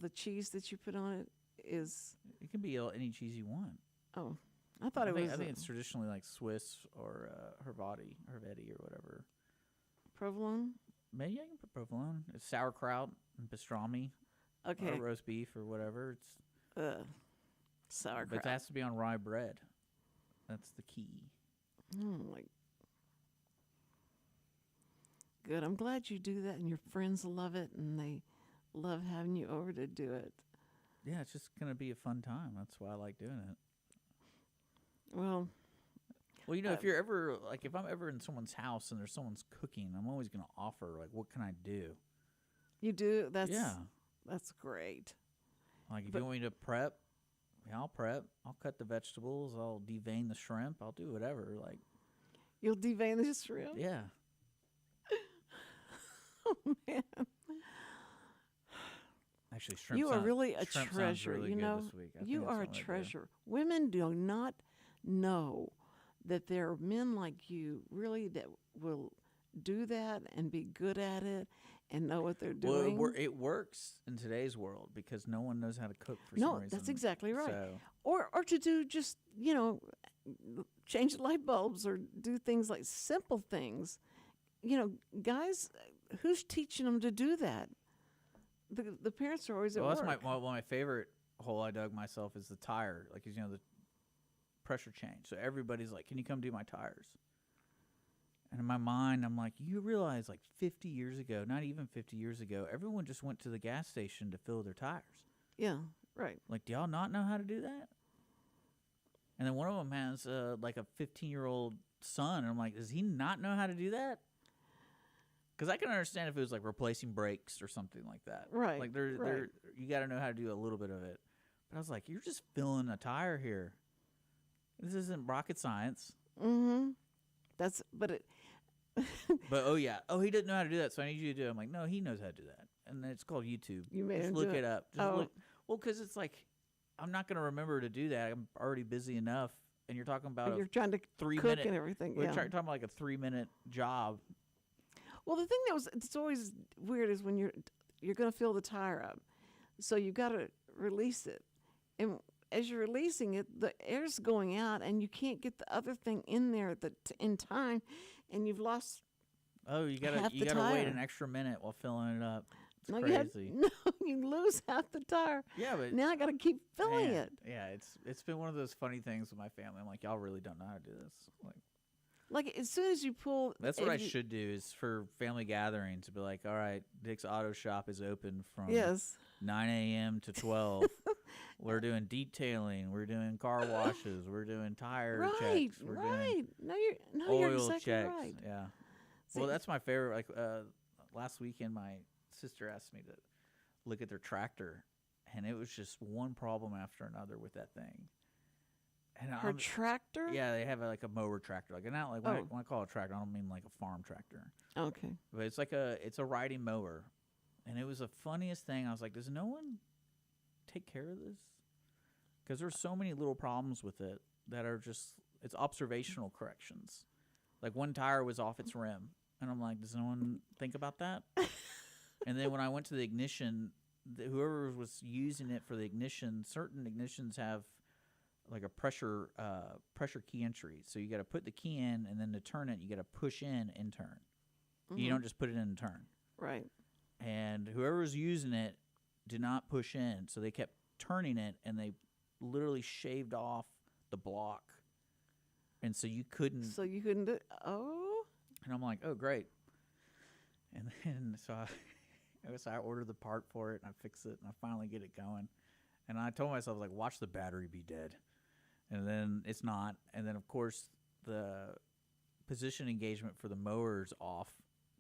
the cheese that you put on it is. It can be any cheese you want. Oh, I thought it was. I think it's traditionally like Swiss or Herveti or whatever. Provolone. Maybe I can put provolone. It's sauerkraut and pastrami. Okay. Or roast beef or whatever. It's sauerkraut. But it has to be on rye bread. That's the key. Like. Good. I'm glad you do that, and your friends love it, and they love having you over to do it. Yeah, it's just gonna be a fun time. That's why I like doing it. Well, you know, if you're ever if I'm ever in someone's house and there's someone's cooking, I'm always gonna offer what can I do? You do? That's great. Like if you want me to prep, yeah, I'll prep. I'll cut the vegetables. I'll devein the shrimp. I'll do whatever. Like you'll devein the shrimp? Yeah. Oh man. Actually, shrimp. You are really a treasure. Really you know, you are a treasure. Women do not know that there are men like you, really, that will do that and be good at it and know what they're doing. Well, it works in today's world because no one knows how to cook for some reason. No, that's exactly right. So. Or to do just change light bulbs or do things like simple things. Guys, who's teaching them to do that? The parents are always at work. That's one of my favorite hole I dug myself is the tire, the pressure change. So everybody's like, "Can you come do my tires?" And in my mind, I'm like, "You realize 50 years ago, not even 50 years ago, everyone just went to the gas station to fill their tires." Yeah, right. Do y'all not know how to do that? And then one of them has a 15-year-old son, and I'm like, "Does he not know how to do that?" Because I can understand if it was replacing brakes or something like that. Right. You got to know how to do a little bit of it. But I was like, you're just filling a tire here. This isn't rocket science. Mm-hmm. But he didn't know how to do that, so I need you to do it. I'm like, no, he knows how to do that. And it's called YouTube. You made just him look do it up. Look. Well, because it's I'm not going to remember to do that. I'm already busy enough. And you're talking about you're trying to 3 cook minute and everything. We're talking about a 3-minute job. Well, the thing it's always weird is when you're going to fill the tire up, so you got to release it, and as you're releasing it, the air's going out, and you can't get the other thing in there in time, and you've lost. Oh, you gotta wait an extra minute while filling it up. It's crazy. You lose half the tire. Yeah, but now I got to keep filling it. Yeah, it's been one of those funny things with my family. I'm like, y'all really don't know how to do this. As soon as you pull... That's what I should do is for family gatherings to be like, all right, Dick's Auto Shop is open from 9 a.m. to 12. We're doing detailing. We're doing car washes. We're doing tire checks. We're doing you're exactly checks. Right. Yeah. See, well, that's my favorite. Last weekend, my sister asked me to look at their tractor, and it was just one problem after another with that thing. And her tractor? Yeah, they have a mower tractor. When I call it a tractor, I don't mean a farm tractor. Okay. But it's a riding mower, and it was the funniest thing. I was like, does no one take care of this? Because there's so many little problems with it that are just it's observational corrections. One tire was off its rim, and I'm like, does no one think about that? And then when I went to the ignition, whoever was using it for the ignition, certain ignitions have a pressure key entry. So you got to put the key in, and then to turn it, you got to push in and turn. Mm-hmm. You don't just put it in and turn. Right. And whoever was using it did not push in, so they kept turning it, and they literally shaved off the block. And so you couldn't. So you couldn't do. Oh. And I'm like, oh great. And then so I ordered the part for it, and I fix it, and I finally get it going. And I told myself, watch the battery be dead. And then it's not. And then, of course, the position engagement for the mower's off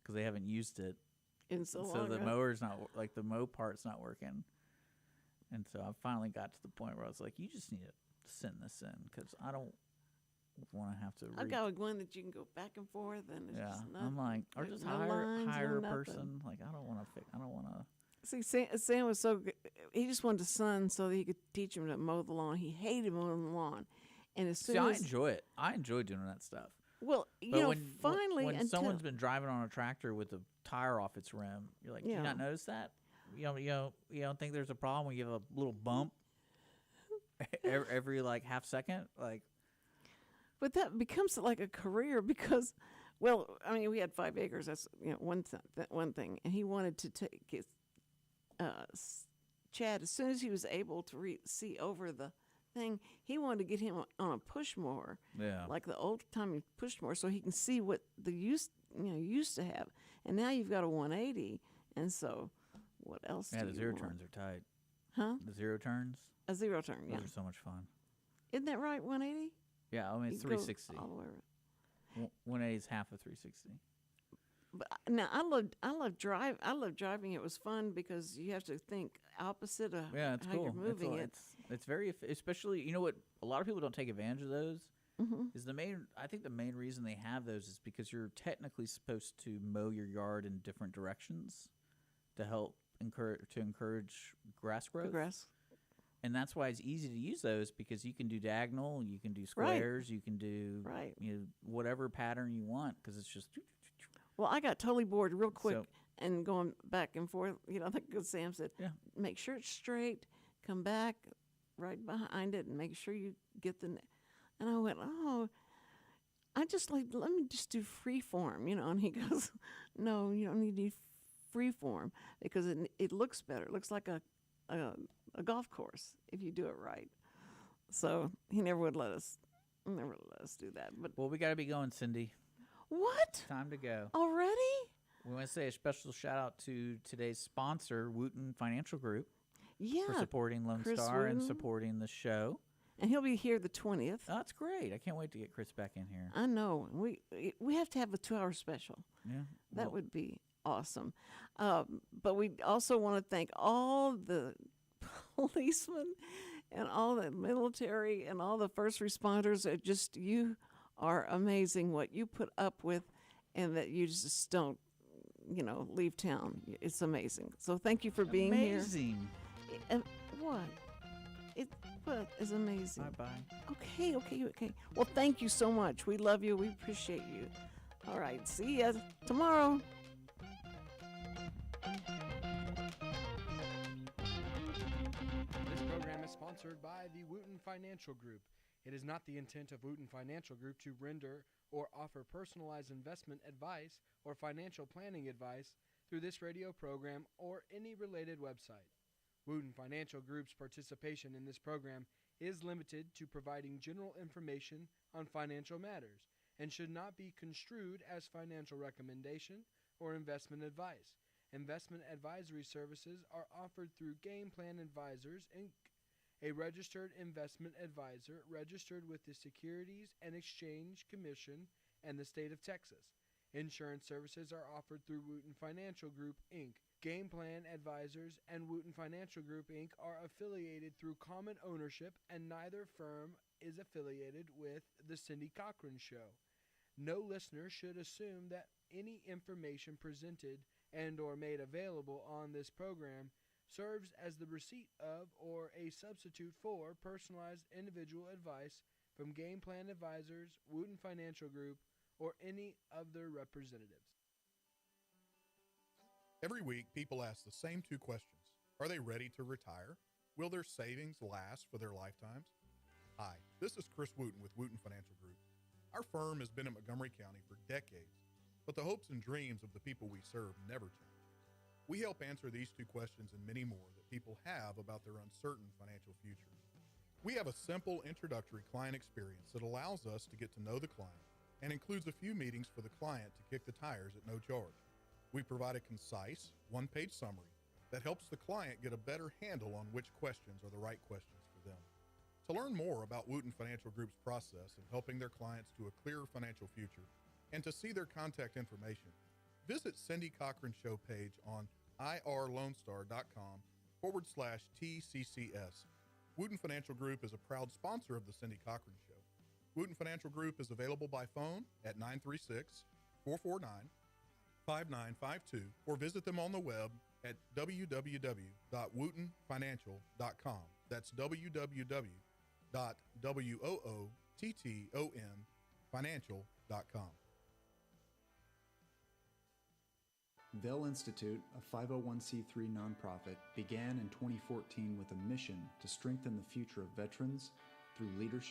because they haven't used it. So the mower's not, the mow part's not working. And so I finally got to the point where I was like, you just need to send this in because I don't want to have to. I got one that you can go back and forth, and it's just not. I'm like, or just hire a person. I don't want to. See, Sam was so good. He just wanted a son so that he could teach him to mow the lawn. He hated mowing the lawn. And as soon See, I as enjoy it. I enjoy doing that stuff. well, But finally, when until someone's been driving on a tractor with a tire off its rim, you're like, do you Yeah. not notice that? You don't think there's a problem when you have a little bump every like half second? Like, but that becomes like a career because, well, I mean, we had 5 acres. That's one thing, and he wanted to take his Chad as soon as he was able to see over the thing. He wanted to get him on a push mower, yeah. like the old timey push mower, so he can see what the used to have. And now you've got a 180, and so what else? Yeah, do the you zero want? turns are tight. Huh? The zero turns, A zero turn, yeah. those are so much fun. Isn't that right? 180. Yeah, I mean, it's You go 360. all the way around. 180 is half of 360. But now I love driving. It was fun because you have to think opposite of Yeah, it's how cool. you're moving it. It's very, especially, you know what, a lot of people don't take advantage of those. Mm-hmm. Is I think the main reason they have those is because you're technically supposed to mow your yard in different directions to help encourage grass growth. Progress. And that's why it's easy to use those, because you can do diagonal, you can do squares, you can do Right. whatever pattern you want, because it's just. Well, I got totally bored real quick So- and going back and forth. Like Sam said, Yeah. make sure it's straight, come back right behind it, and make sure you get the. And I went, oh, I just let me just do free form, And he goes, no, you don't need to do free form because it looks better. It looks like a golf course if you do it right. So he never would let us do that. But Well, we got to be going, Cindy. what? Time to go. Already? We want to say a special shout out to today's sponsor, Wootton Financial Group, Yeah. for supporting Lone Chris Star and Wootton. supporting the show. And he'll be here the 20th. Oh, that's great. I can't wait to get Chris back in here. I know. We have to have a 2-hour special. Yeah. That well, would be awesome. But we also want to thank all the policemen and all the military and all the first responders. You are amazing what you put up with, and that you just don't, leave town. It's amazing. So thank you for being amazing. here. What? What is amazing? Bye-bye. Okay. Well, thank you so much. We love you. We appreciate you. All right. See ya tomorrow. This program is sponsored by the Wootton Financial Group. It is not the intent of Wootton Financial Group to render or offer personalized investment advice or financial planning advice through this radio program or any related website. Wootton Financial Group's participation in this program is limited to providing general information on financial matters and should not be construed as financial recommendation or investment advice. Investment advisory services are offered through Game Plan Advisors, Inc., a registered investment advisor registered with the Securities and Exchange Commission and the state of Texas. Insurance services are offered through Wootton Financial Group, Inc. Game Plan Advisors and Wootton Financial Group, Inc. are affiliated through common ownership, and neither firm is affiliated with The Cindy Cochran Show. No listener should assume that any information presented and or made available on this program serves as the receipt of or a substitute for personalized individual advice from Game Plan Advisors, Wootton Financial Group, or any of their representatives. Every week, people ask the same 2 questions. Are they ready to retire? Will their savings last for their lifetimes? Hi, this is Chris Wootton with Wootton Financial Group. Our firm has been in Montgomery County for decades, but the hopes and dreams of the people we serve never change. We help answer these 2 questions and many more that people have about their uncertain financial future. We have a simple introductory client experience that allows us to get to know the client and includes a few meetings for the client to kick the tires at no charge. We provide a concise, 1-page summary that helps the client get a better handle on which questions are the right questions for them. To learn more about Wootton Financial Group's process of helping their clients to a clearer financial future and to see their contact information, visit Cindy Cochran Show page on irlonestar.com/TCCS. Wootton Financial Group is a proud sponsor of the Cindy Cochran Show. Wootton Financial Group is available by phone at 936-449-5952 or visit them on the web at www.woottonfinancial.com. That's www.woottonfinancial.com. TTON Vell Institute, a 501c3 nonprofit, began in 2014 with a mission to strengthen the future of veterans through leadership